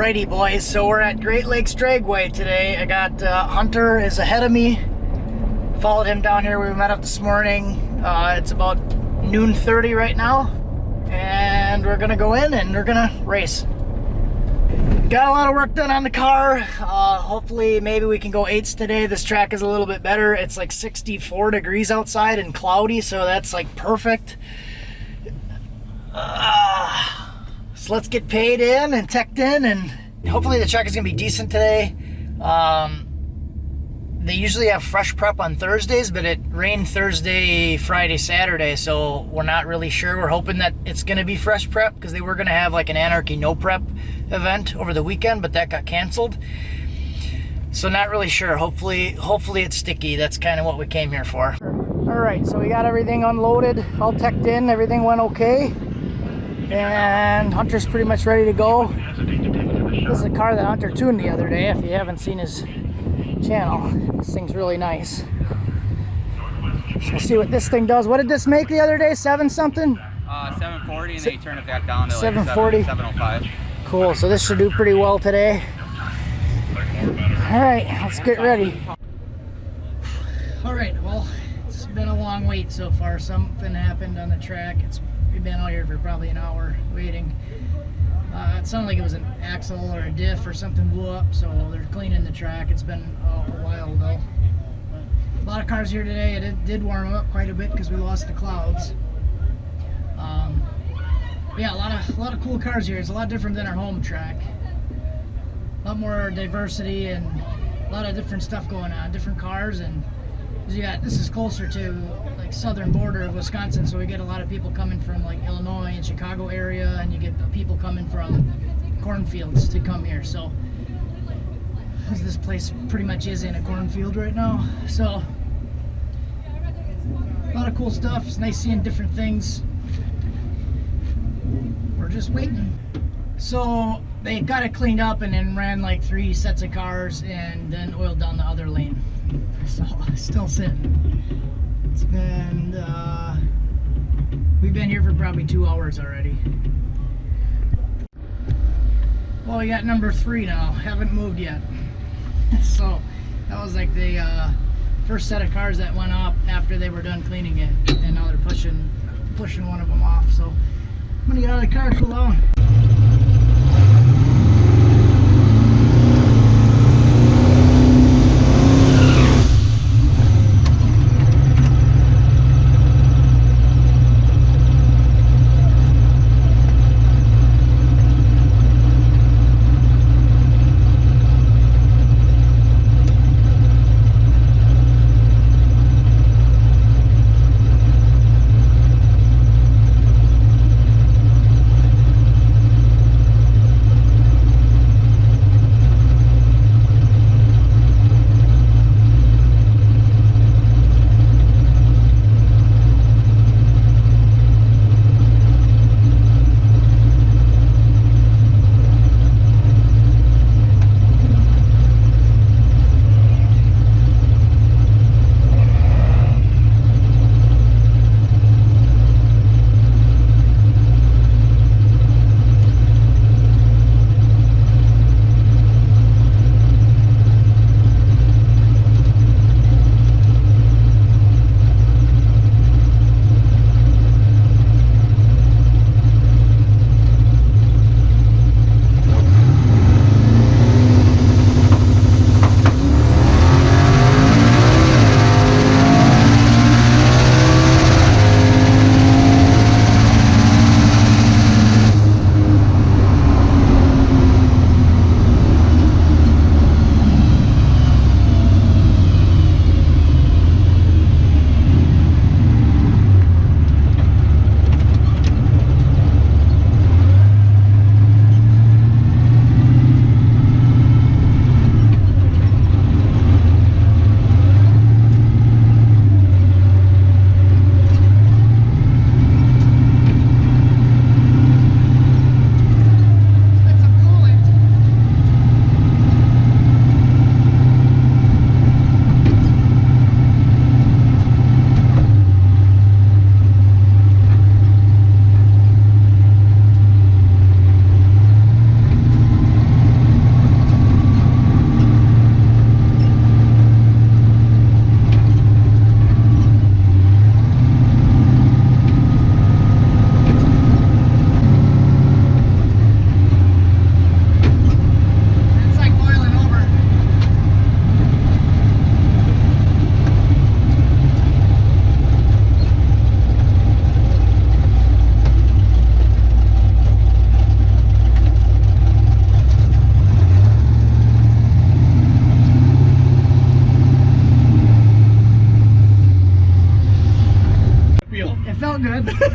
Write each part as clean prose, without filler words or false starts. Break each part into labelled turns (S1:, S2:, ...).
S1: Alrighty boys, so we're at Great Lakes Dragway today. I got Hunter is ahead of me. Followed him down here. We met up this morning. It's about noon 30 right now. And we're gonna go in and we're gonna race. Got a lot of work done on the car. Hopefully maybe we can go 8s today. This track is a little bit better. It's like 64 degrees outside and cloudy, so that's like perfect. So let's get paid in and teched in, and hopefully the track is gonna be decent today. They usually have fresh prep on Thursdays, but it rained Thursday, Friday, Saturday, so we're not really sure. We're hoping that it's gonna be fresh prep because they were gonna have like an Anarchy no prep event over the weekend, but that got canceled. So not really sure. Hopefully it's sticky. That's kind of what we came here for. All right, so we got everything unloaded, all teched in, everything went okay. And Hunter's pretty much ready to go. This is a car that Hunter tuned the other day, if you haven't seen his channel. This thing's really nice. So we'll see what this thing does. What did this make the other day? 7 something?
S2: 740, and then you turn it back down to like
S1: 740.
S2: 705.
S1: Cool, so this should do pretty well today. Alright, let's get ready. Alright, well, it's been a long wait so far. Something happened on the track. We've been out here for probably an hour waiting. It sounded like it was an axle or a diff or something blew up, so they're cleaning the track. It's been a while though. But a lot of cars here today. It did warm up quite a bit because we lost the clouds. Yeah, a lot of cool cars here. It's a lot different than our home track. A lot more diversity and a lot of different stuff going on, different cars, and this is closer to like southern border of Wisconsin, so we get a lot of people coming from like Illinois and Chicago area, and you get people coming from cornfields to come here. So this place pretty much is in a cornfield right now, so a lot of cool stuff. It's nice seeing different things. We're just waiting. So they got it cleaned up and then ran like 3 sets of cars and then oiled down the other lane. So still sitting. It's been we've been here for probably 2 hours already. Well, we got number 3 now. Haven't moved yet. So that was like the first set of cars that went up after they were done cleaning it, and now they're pushing one of them off. So I'm gonna get out of the car, cool down.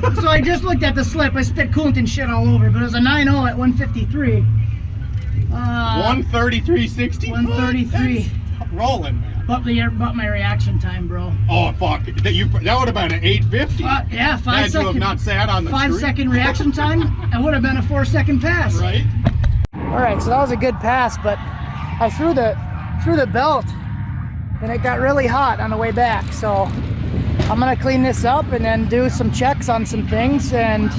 S1: So I just looked at the slip. I spit coolant and shit all over, but it was a 9.0 at 153.
S3: 133.60.
S1: 133.
S3: Rolling, man.
S1: But my reaction time, bro.
S3: Oh fuck! That would have been an 850.
S1: Yeah, 5
S3: Had
S1: second.
S3: you have not sat on the
S1: 5
S3: tree.
S1: second reaction time. It would have been a 4 second pass.
S3: Right.
S1: All right, so that was a good pass, but I threw the belt, and it got really hot on the way back. So I'm gonna clean this up and then do some checks on some things and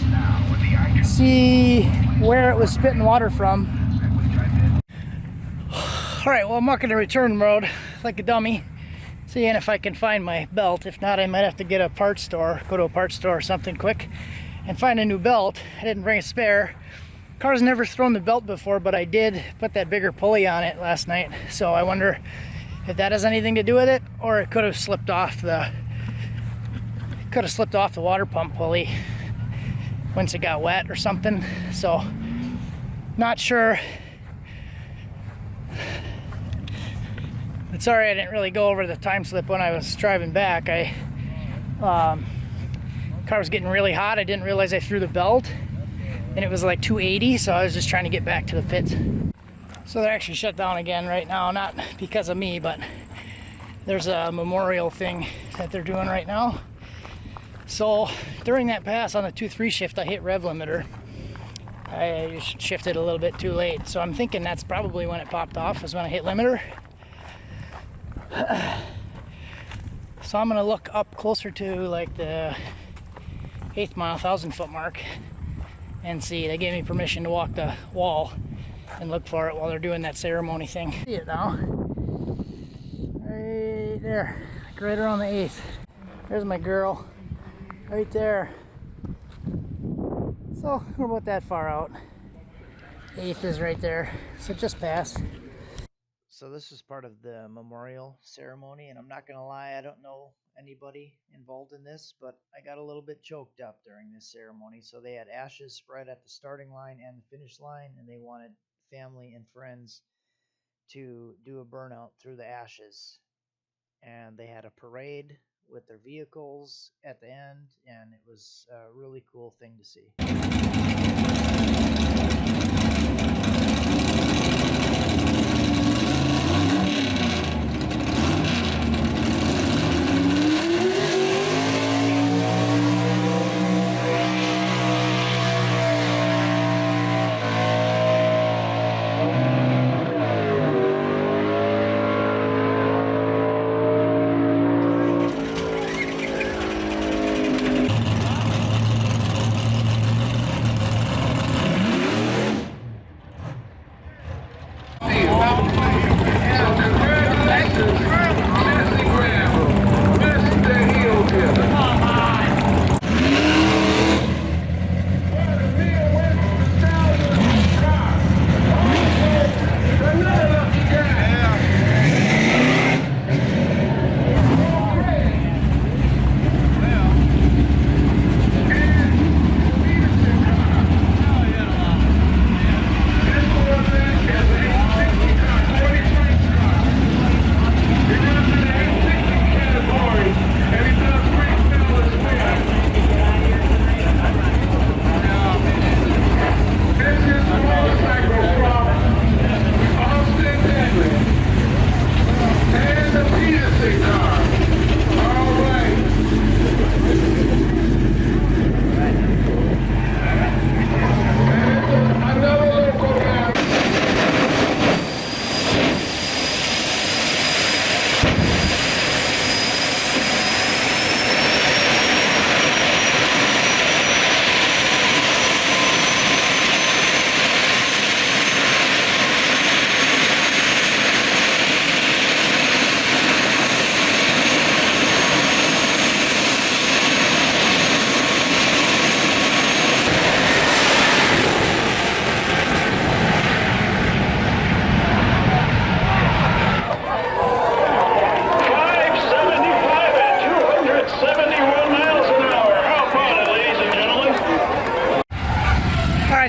S1: see where it was spitting water from. All right, well, I'm walking the return road like a dummy, seeing if I can find my belt. If not, I might have to get a parts store, go to a parts store or something quick and find a new belt. I didn't bring a spare. Car's never thrown the belt before, but I did put that bigger pulley on it last night. So I wonder if that has anything to do with it, or it could have slipped off the water pump pulley once it got wet or something. So not sure. But sorry I didn't really go over the time slip when I was driving back. Car was getting really hot. I didn't realize I threw the belt, and it was like 280, so I was just trying to get back to the pits. So they're actually shut down again right now, not because of me, but there's a memorial thing that they're doing right now. So during that pass on the 2-3 shift, I hit rev limiter. I shifted a little bit too late, so I'm thinking that's probably when it popped off, is when I hit limiter. So I'm gonna look up closer to like the 8th mile, 1,000 foot mark and see. They gave me permission to walk the wall and look for it while they're doing that ceremony thing. See it now. Right there, like right around the 8th. There's my girl, right there. So we're about that far out. 8th is right there, so just past. So this is part of the memorial ceremony, and I'm not gonna lie, I don't know anybody involved in this, but I got a little bit choked up during this ceremony. So they had ashes spread at the starting line and the finish line, and they wanted family and friends to do a burnout through the ashes. And they had a parade with their vehicles at the end, and it was a really cool thing to see.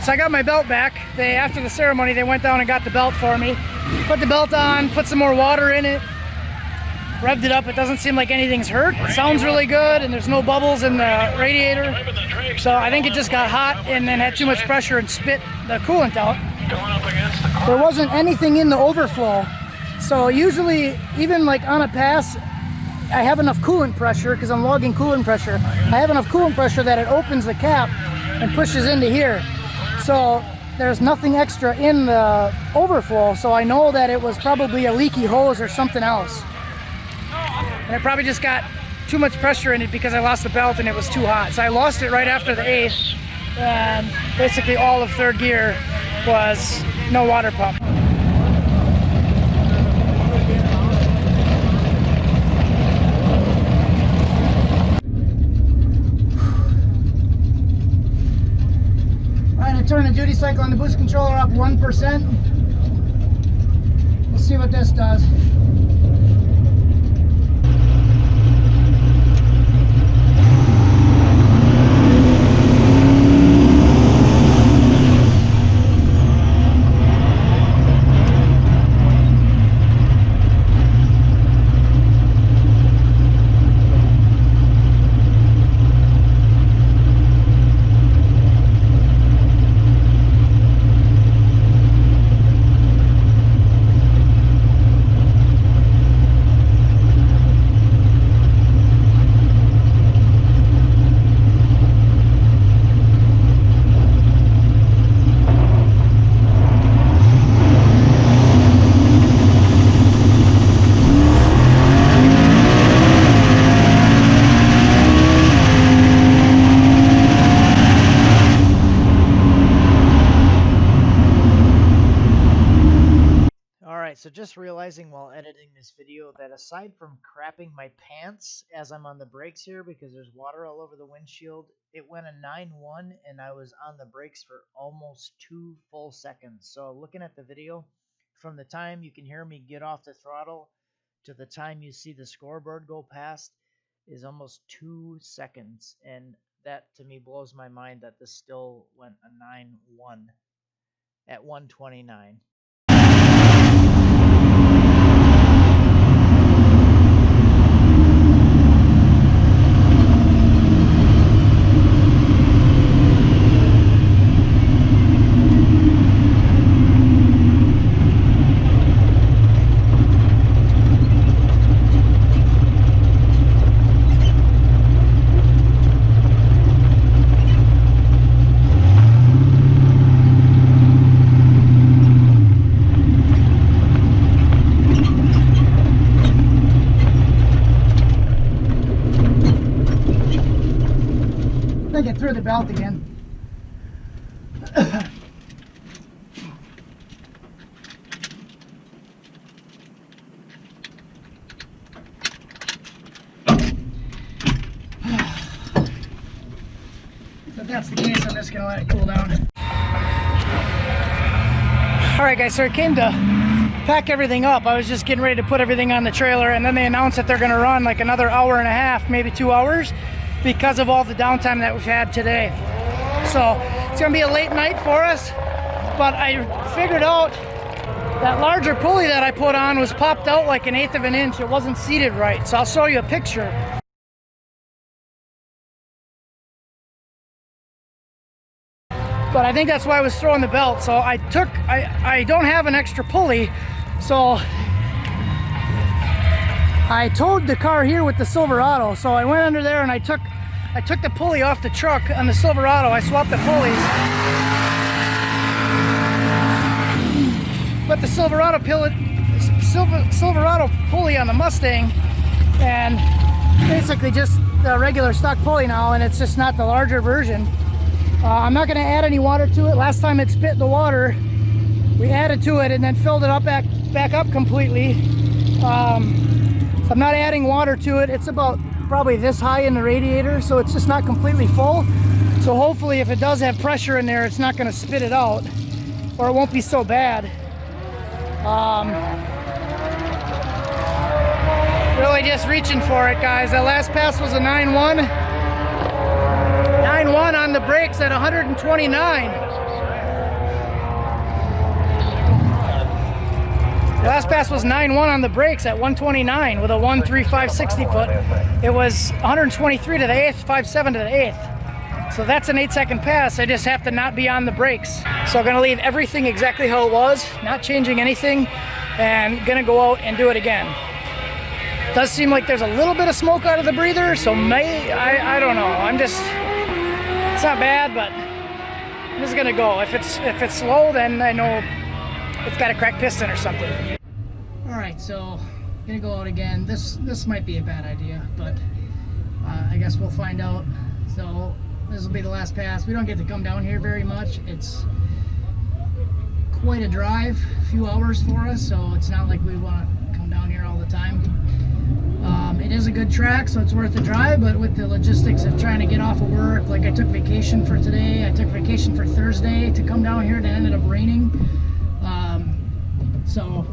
S1: So I got my belt back. After the ceremony, they went down and got the belt for me. Put the belt on, put some more water in it, revved it up. It doesn't seem like anything's hurt. It sounds really good, and there's no bubbles in the radiator. So I think it just got hot and then had too much pressure and spit the coolant out. There wasn't anything in the overflow. So usually, even like on a pass, I have enough coolant pressure, because I'm logging coolant pressure. I have enough coolant pressure that it opens the cap and pushes into here. So there's nothing extra in the overflow, so I know that it was probably a leaky hose or something else. And it probably just got too much pressure in it because I lost the belt and it was too hot. So I lost it right after the 8th, and basically all of 3rd gear was no water pump. Turn the duty cycle on the boost controller up 1%. We'll see what this does. So just realizing while editing this video that aside from crapping my pants as I'm on the brakes here because there's water all over the windshield, it went a 9-1 and I was on the brakes for almost 2 full seconds. So looking at the video, from the time you can hear me get off the throttle to the time you see the scoreboard go past is almost 2 seconds. And that to me blows my mind that this still went a 9-1 at 129. Get through the belt again. If that's the case, I'm just gonna let it cool down. Alright guys, so it came to pack everything up. I was just getting ready to put everything on the trailer, and then they announced that they're gonna run like another hour and a half, maybe 2 hours, because of all the downtime that we've had today. So it's gonna be a late night for us, but I figured out that larger pulley that I put on was popped out like 1/8 of an inch. It wasn't seated right, so I'll show you a picture. But I think that's why I was throwing the belt. So I don't have an extra pulley, so I towed the car here with the Silverado. So I went under there and I took the pulley off the truck on the Silverado. I swapped the pulleys. Put the Silverado pulley on the Mustang, and basically just the regular stock pulley now, and it's just not the larger version. I'm not going to add any water to it. Last time it spit the water, we added to it and then filled it up back up completely. I'm not adding water to it. It's about probably this high in the radiator, so it's just not completely full. So hopefully if it does have pressure in there, it's not going to spit it out, or it won't be so bad. Really just reaching for it, guys. That last pass was a 9-1. 9-1 on the brakes at 129. Last pass was 9-1 on the brakes at 129 with a 1.3560 foot. It was 123 to the 8th, 5.7 to the 8th. So that's an 8-second pass. I just have to not be on the brakes. So I'm gonna leave everything exactly how it was, not changing anything, and gonna go out and do it again. Does seem like there's a little bit of smoke out of the breather, so I don't know. It's not bad, but I'm just gonna go. If it's slow, then I know it's got a cracked piston or something. All right, so gonna go out again. This might be a bad idea, but I guess we'll find out. So this will be the last pass. We don't get to come down here very much. It's quite a drive, a few hours for us, so it's not like we want to come down here all the time. It is a good track, so it's worth the drive, but with the logistics of trying to get off of work, like I took vacation for today, I took vacation for Thursday to come down here, and it ended up raining. So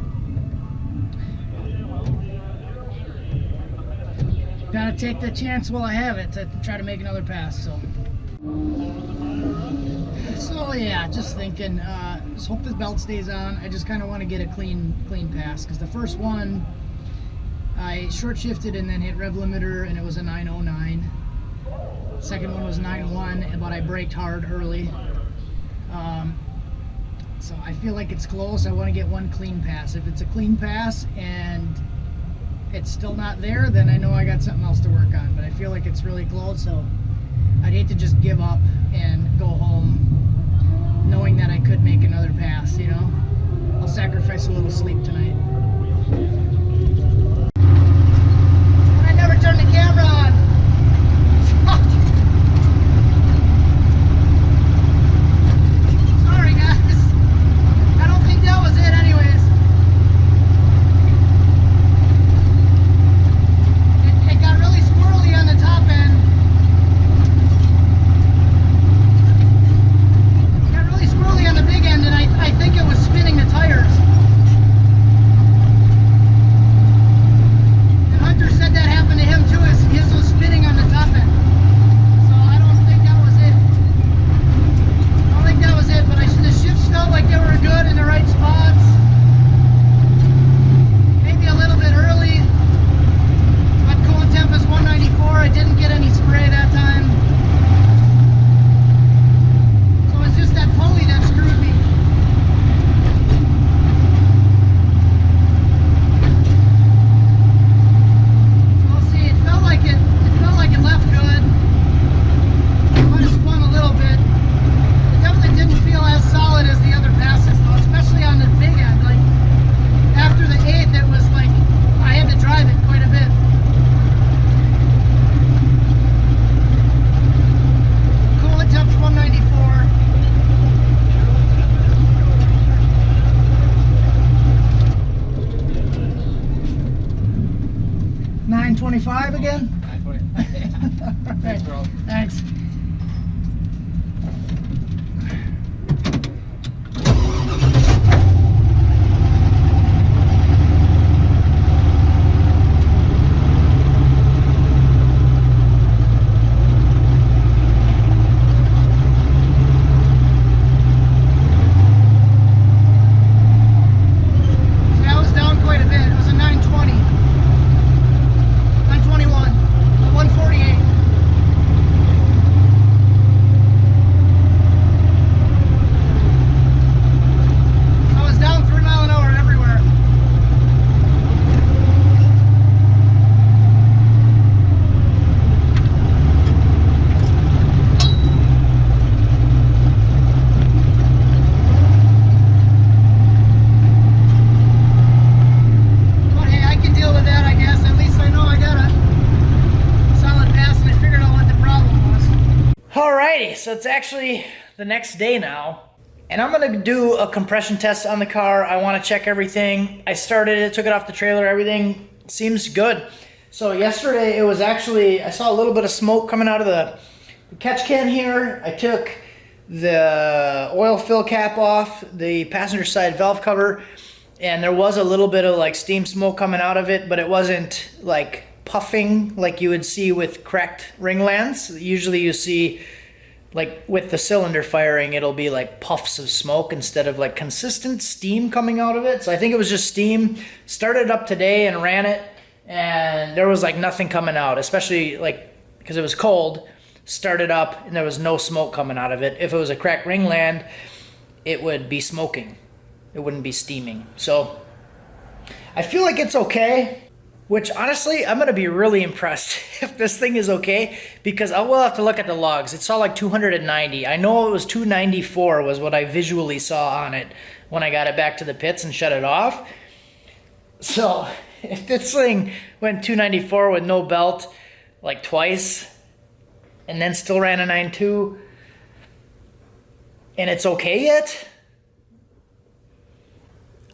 S1: gotta take the chance while I have it to try to make another pass. So yeah, just thinking, just hope this belt stays on. I just kind of want to get a clean pass, because the first one I short shifted and then hit rev limiter and it was a 909. Second one was 9.1, but I braked hard early. So I feel like it's close. I want to get one clean pass. If it's a clean pass and it's still not there, then I know I got something else to work on. But I feel like it's really close, so I'd hate to just give up and go home knowing that I could make another pass, you know? I'll sacrifice a little sleep tonight. And I never turned the camera on. Sorry guys. I don't think that was it anyways. It got really squirrely on the top end. It got really squirrely on the big end, and I think it was spinning the tires. And Hunter said that happened to him too. His was spinning on the top end. So I don't think that was it. I don't think that was it, but the shifts felt like they were good in the right spots. Maybe a little bit early. But coolant temp is 194. I didn't get any spray that time. So it's just that pulley that screwed me. So we'll see. It felt like it left good. Might have spun a little bit. It definitely didn't feel as solid as the other passes though, especially on the big end. Like after the 8th, it was like I had to drive it quite a bit. Coolant temp's 194. 925 again?
S2: Thanks, bro.
S1: Thanks. See, I was down quite a bit. It was a 920. 921. A 148. I was down 3 mile an hour everywhere. But hey, I can deal with that, I guess. At least I know I got a solid pass and I figured out what the problem was. Alrighty, so it's actually the next day now. And I'm gonna do a compression test on the car. I wanna check everything. I started it, took it off the trailer, everything seems good. So yesterday it was actually, I saw a little bit of smoke coming out of the catch can here. I took the oil fill cap off, the passenger side valve cover, and there was a little bit of like steam smoke coming out of it, but it wasn't like puffing like you would see with cracked ringlands. Usually you see like with the cylinder firing, it'll be like puffs of smoke instead of like consistent steam coming out of it. So I think it was just steam. Started it up today and ran it, and there was like nothing coming out, especially like because it was cold. Started up and there was no smoke coming out of it. If it was a cracked ringland, it would be smoking. It wouldn't be steaming. So I feel like it's okay. Which honestly, I'm gonna be really impressed if this thing is okay, because I will have to look at the logs. It saw like 290. I know it was 294 was what I visually saw on it when I got it back to the pits and shut it off. So if this thing went 294 with no belt like twice and then still ran a 9.2 and it's okay yet,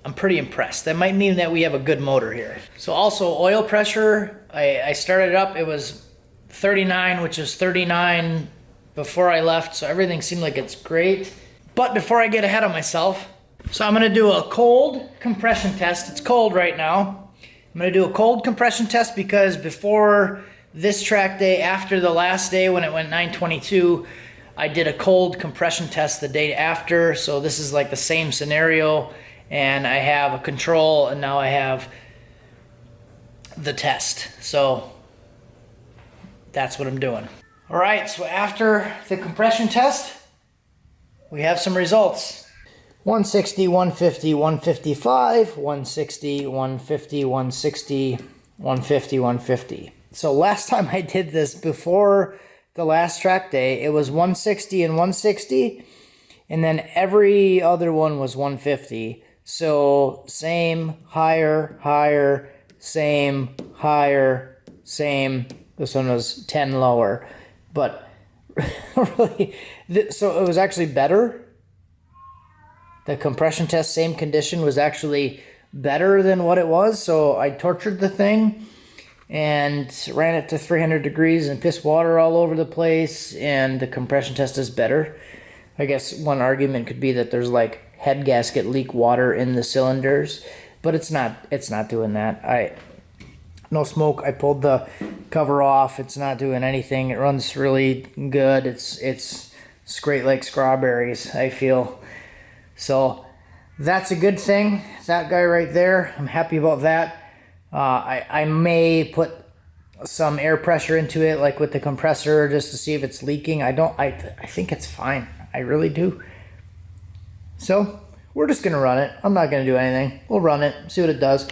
S1: I'm pretty impressed. That might mean that we have a good motor here. So also oil pressure, I started it up, it was 39, which is 39 before I left, so everything seemed like it's great. But before I get ahead of myself, so I'm gonna do a cold compression test. It's cold right now. I'm gonna do a cold compression test because before this track day, after the last day when it went 922, I did a cold compression test the day after, so this is like the same scenario. And I have a control, and now I have the test. So that's what I'm doing. All right, so after the compression test, we have some results. 160, 150, 155, 160, 150, 160, 150, 150. So last time I did this before the last track day, it was 160 and 160, and then every other one was 150. So same, higher, higher, same, higher, same. This one was 10 lower. But really, so it was actually better. The compression test, same condition, was actually better than what it was. So I tortured the thing and ran it to 300 degrees and pissed water all over the place. And the compression test is better. I guess one argument could be that there's like head gasket leak water in the cylinders, but it's not doing that. No smoke. I pulled the cover off. It's not doing anything. It runs really good. It's great like strawberries, I feel. So that's a good thing. That guy right there, I'm happy about that. I may put some air pressure into it, like with the compressor, just to see if it's leaking. I think it's fine. I really do. So we're just gonna run it. I'm not gonna do anything. We'll run it, see what it does.